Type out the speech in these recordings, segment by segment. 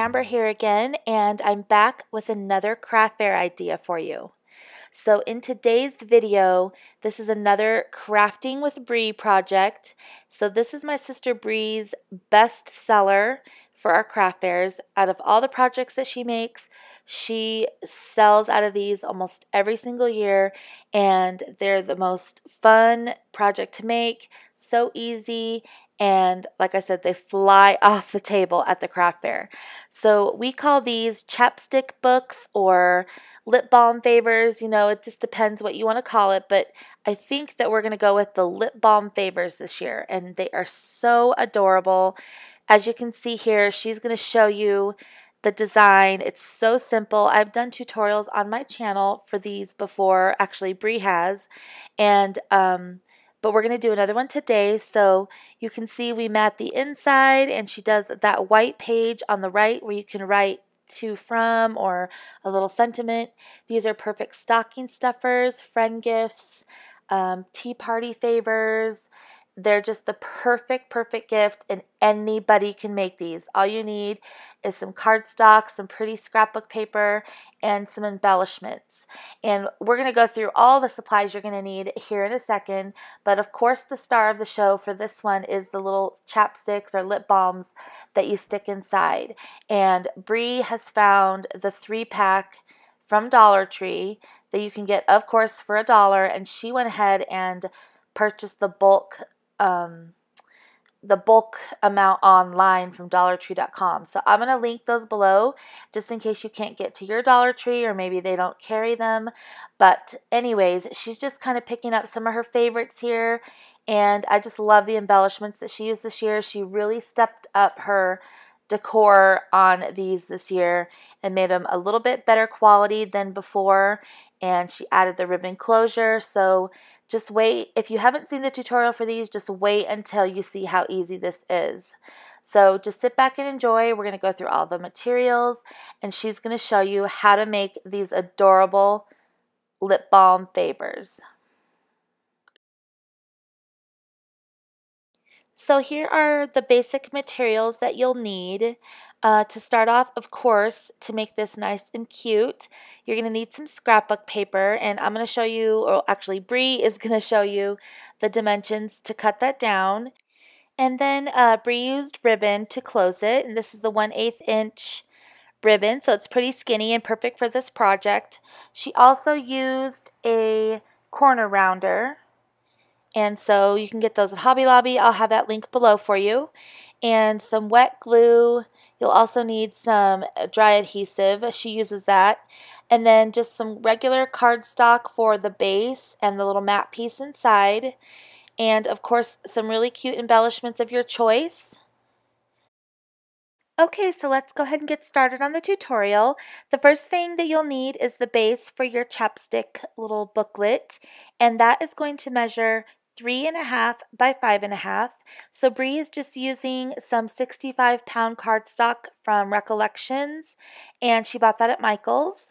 Amber here again, and I'm back with another craft fair idea for you. So in today's video, this is another Crafting with Bri project. So this is my sister Bri's best seller for our craft fairs. Out of all the projects that she makes, she sells out of these almost every single year, and they're the most fun project to make, so easy, and like I said, they fly off the table at the craft fair. So we call these chapstick books or lip balm favors. You know, it just depends what you want to call it, but I think that we're going to go with the lip balm favors this year, and they are so adorable. As you can see here, she's going to show you the design. It's so simple. I've done tutorials on my channel for these before. Actually, Bri has, and but we're going to do another one today. So you can see we mat the inside, and she does that white page on the right where you can write to, from, or a little sentiment. These are perfect stocking stuffers, friend gifts, tea party favors. They're just the perfect gift, and anybody can make these. All you need is some cardstock, some pretty scrapbook paper, and some embellishments. And we're going to go through all the supplies you're going to need here in a second. But of course, the star of the show for this one is the little chapsticks or lip balms that you stick inside. And Bri has found the 3-pack from Dollar Tree that you can get, of course, for $1. And she went ahead and purchased the bulk amount online from dollartree.com. So I'm going to link those below just in case you can't get to your Dollar Tree, or maybe they don't carry them. But anyways, she's just kind of picking up some of her favorites here, and I just love the embellishments that she used this year. She really stepped up her decor on these this year and made them a little bit better quality than before, and she added the ribbon closure. So just wait. If you haven't seen the tutorial for these, just wait until you see how easy this is. So just sit back and enjoy. We're going to go through all the materials, and she's going to show you how to make these adorable lip balm favors. So here are the basic materials that you'll need. To start off, of course, to make this nice and cute, you're going to need some scrapbook paper, and I'm going to show you, or actually Bri is going to show you the dimensions to cut that down. And then Bri used ribbon to close it, and this is the 1/8 inch ribbon, so it's pretty skinny and perfect for this project. She also used a corner rounder, and so you can get those at Hobby Lobby. I'll have that link below for you. And some wet glue. You'll also need some dry adhesive. She uses that. And then just some regular cardstock for the base and the little matte piece inside. And of course, some really cute embellishments of your choice. Okay, so let's go ahead and get started on the tutorial. The first thing that you'll need is the base for your chapstick little booklet, and that is going to measure 3.5 by 5.5. So Bri is just using some 65-pound cardstock from Recollections, and she bought that at Michael's.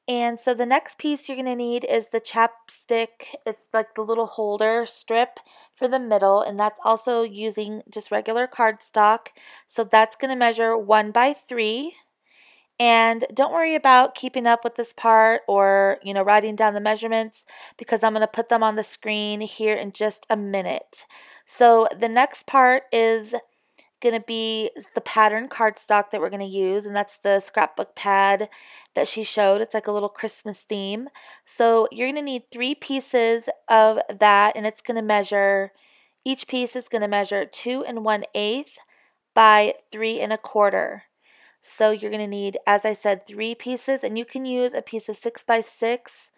And so the next piece you're going to need is the chapstick. It's like the little holder strip for the middle, and that's also using just regular cardstock. So that's going to measure 1 by 3. And don't worry about keeping up with this part or, you know, writing down the measurements, because I'm going to put them on the screen here in just a minute. So the next part is going to be the pattern cardstock that we're going to use, and that's the scrapbook pad that she showed. It's like a little Christmas theme. So you're going to need 3 pieces of that, and it's going to measure, each piece is going to measure 2 1/8 by 3 1/4. So you're going to need, as I said, 3 pieces, and you can use a piece of 6 by 6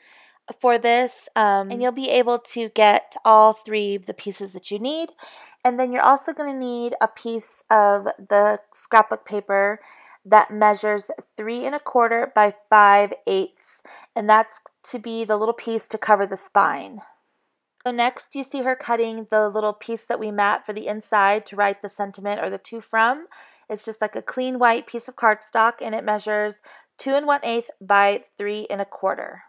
for this, and you'll be able to get all 3 of the pieces that you need. And then you're also going to need a piece of the scrapbook paper that measures 3 1/4 by 5/8, and that's to be the little piece to cover the spine. So next you see her cutting the little piece that we mat for the inside to write the sentiment or the to, from. It's just like a clean white piece of cardstock, and it measures 2 1/8 by 3 1/4.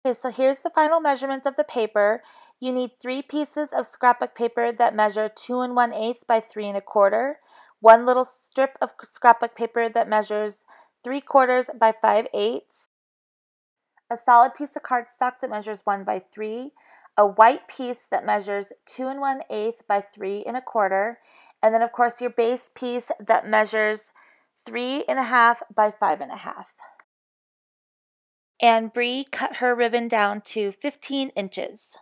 Okay, so here's the final measurements of the paper. You need 3 pieces of scrapbook paper that measure 2 1/8 by 3 1/4, one little strip of scrapbook paper that measures 3/4 by 5/8, a solid piece of cardstock that measures 1/3, a white piece that measures 2 1/8 by 3 1/4, and then of course your base piece that measures 3 1/2 by 5 1/2. And Bri cut her ribbon down to 15 inches.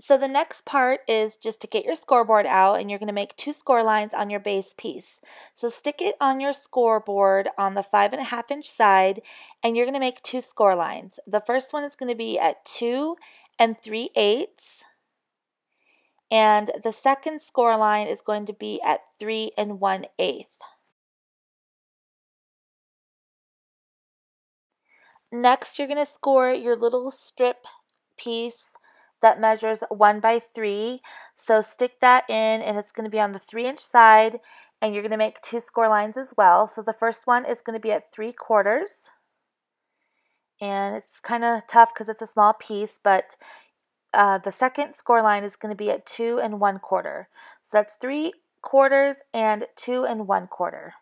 So the next part is just to get your scoreboard out, and you're going to make 2 score lines on your base piece. So stick it on your scoreboard on the 5 1/2 inch side, and you're going to make 2 score lines. The first one is going to be at 2 3/8, and the second score line is going to be at 3 1/8. Next, you're going to score your little strip piece that measures 1/3. So stick that in, and it's going to be on the 3-inch side, and you're going to make 2 score lines as well. So the first one is going to be at 3/4, and it's kind of tough because it's a small piece, but the second score line is going to be at 2 1/4. So that's 3/4 and 2 1/4.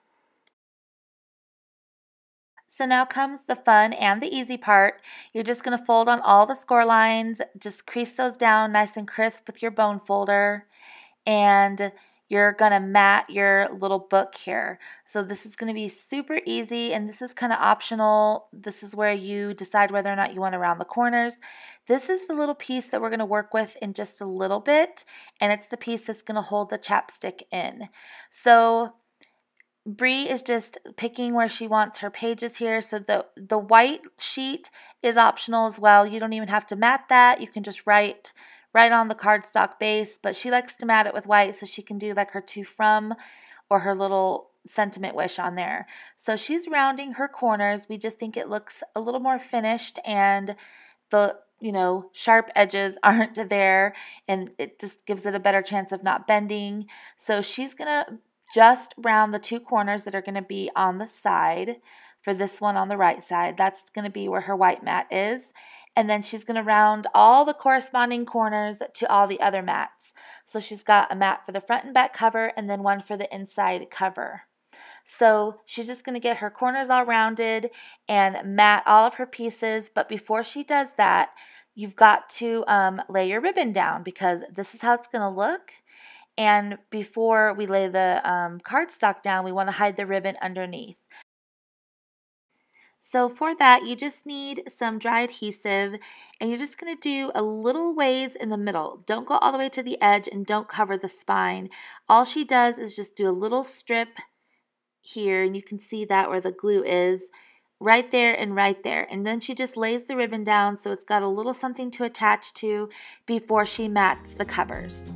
So now comes the fun and the easy part. You're just going to fold on all the score lines, just crease those down nice and crisp with your bone folder, and you're going to mat your little book here. So this is going to be super easy, and this is kind of optional. This is where you decide whether or not you want to round the corners. This is the little piece that we're going to work with in just a little bit, and it's the piece that's going to hold the chapstick in. So Bri is just picking where she wants her pages here. So the white sheet is optional as well. You don't even have to mat that. You can just write on the cardstock base, but she likes to mat it with white so she can do like her to from or her little sentiment wish on there. So she's rounding her corners. We just think it looks a little more finished, and the sharp edges aren't there, and it just gives it a better chance of not bending. So she's gonna just round the 2 corners that are going to be on the side. For this one on the right side, that's going to be where her white mat is. And then she's going to round all the corresponding corners to all the other mats. So she's got a mat for the front and back cover, and then one for the inside cover. So she's just going to get her corners all rounded and mat all of her pieces. But before she does that, you've got to lay your ribbon down, because this is how it's going to look. And before we lay the cardstock down, we want to hide the ribbon underneath. So for that, you just need some dry adhesive, and you're just going to do a little ways in the middle. Don't go all the way to the edge, and don't cover the spine. All she does is just do a little strip here, and you can see that where the glue is, right there and right there. And then she just lays the ribbon down so it's got a little something to attach to before she mats the covers.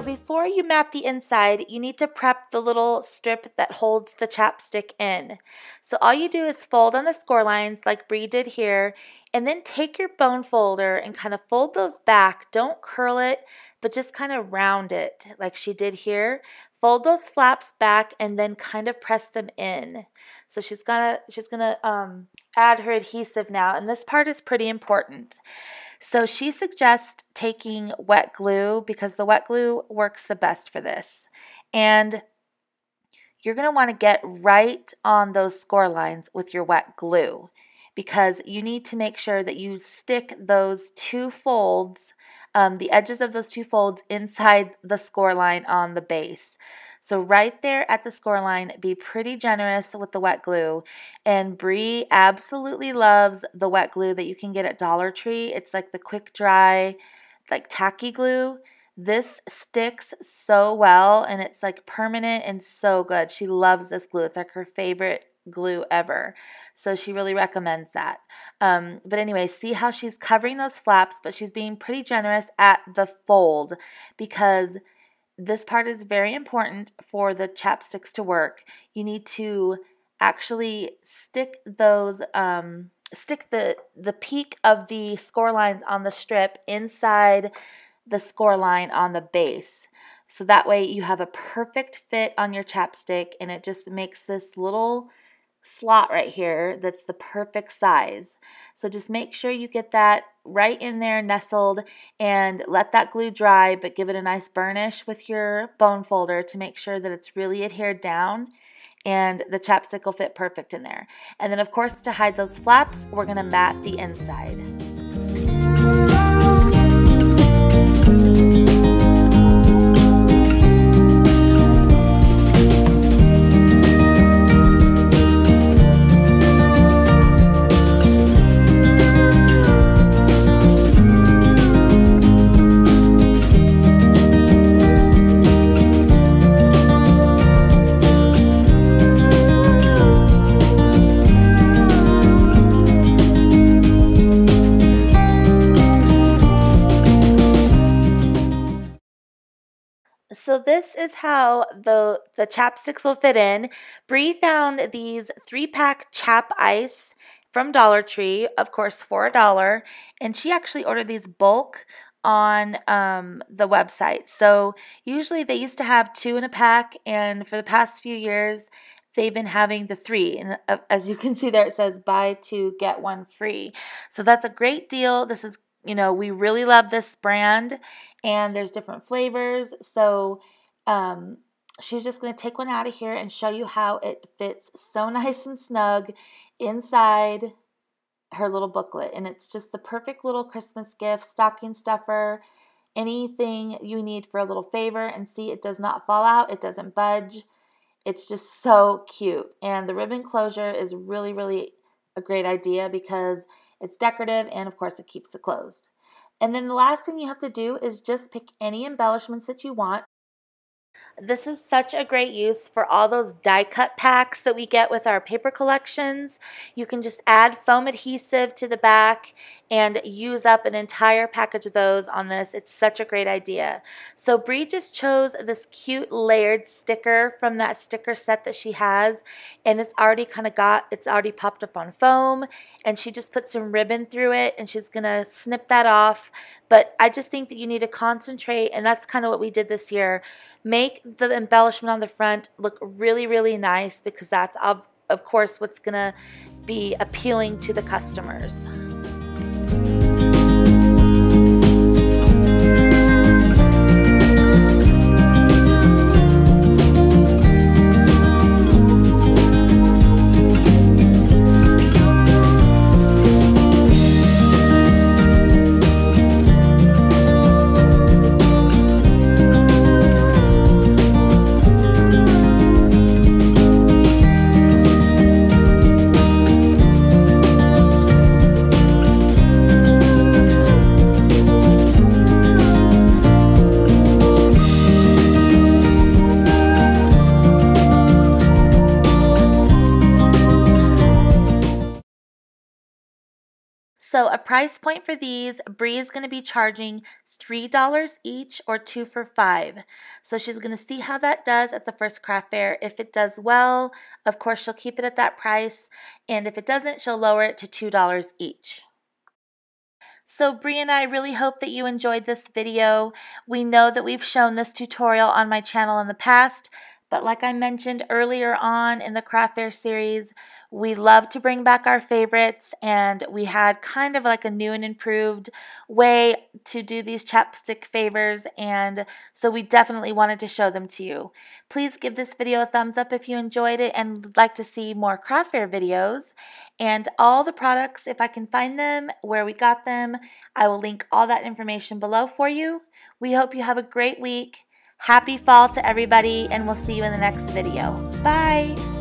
Before you mat the inside, you need to prep the little strip that holds the chapstick in. So all you do is fold on the score lines like Bri did here, and then take your bone folder and kind of fold those back. Don't curl it, but just kind of round it like she did here. Fold those flaps back and then kind of press them in. So she's gonna add her adhesive now, and this part is pretty important. So she suggests taking wet glue, because the wet glue works the best for this. And you're going to want to get right on those score lines with your wet glue. because you need to make sure that you stick those two folds, the edges of those two folds inside the score line on the base. So right there at the score line, be pretty generous with the wet glue. And Bri absolutely loves the wet glue that you can get at Dollar Tree. It's like the quick dry, like tacky glue. This sticks so well, and it's like permanent and so good. She loves this glue. It's like her favorite glue ever. So she really recommends that. But anyway, see how she's covering those flaps, but she's being pretty generous at the fold, because this part is very important for the chapsticks to work. You need to actually stick those, stick the peak of the score lines on the strip inside the score line on the base. So that way you have a perfect fit on your chapstick, and it just makes this little slot right here that's the perfect size. So just make sure you get that right in there nestled, and let that glue dry, but give it a nice burnish with your bone folder to make sure that it's really adhered down, and the chapstick will fit perfect in there. And then of course, to hide those flaps, we're going to mat the inside. So this is how the chapsticks will fit in. Bri found these 3-pack chap ice from Dollar Tree, of course for $1, and she actually ordered these bulk on the website. So usually they used to have 2 in a pack, and for the past few years they've been having the 3, and as you can see there, it says buy 2 get 1 free. So that's a great deal. This is, you know, we really love this brand, and there's different flavors. So she's just going to take one out of here and show you how it fits so nice and snug inside her little booklet. And it's just the perfect little Christmas gift, stocking stuffer, anything you need for a little favor. And see, it does not fall out. It doesn't budge. It's just so cute. And the ribbon closure is really, really a great idea because it's decorative, and of course it keeps it closed. And then the last thing you have to do is just pick any embellishments that you want. This is such a great use for all those die cut packs that we get with our paper collections. You can just add foam adhesive to the back and use up an entire package of those on this. It's such a great idea. So Bri just chose this cute layered sticker from that sticker set that she has, and it's already already popped up on foam, and she just put some ribbon through it, and she's gonna snip that off. But I just think that you need to concentrate, and that's kind of what we did this year. Make the embellishment on the front look really, really nice, because that's of course what's going to be appealing to the customers. So a price point for these, Bri is going to be charging $3 each, or 2 for $5. So she's going to see how that does at the first craft fair. If it does well, of course she'll keep it at that price, and if it doesn't, she'll lower it to $2 each. So Bri and I really hope that you enjoyed this video. We know that we've shown this tutorial on my channel in the past, but like I mentioned earlier on in the craft fair series, we love to bring back our favorites, and we had kind of like a new and improved way to do these chapstick favors, and so we definitely wanted to show them to you. Please give this video a thumbs up if you enjoyed it and would like to see more craft fair videos, And all the products, if I can find them, where we got them, I will link all that information below for you. We hope you have a great week. Happy fall to everybody, and we'll see you in the next video. Bye!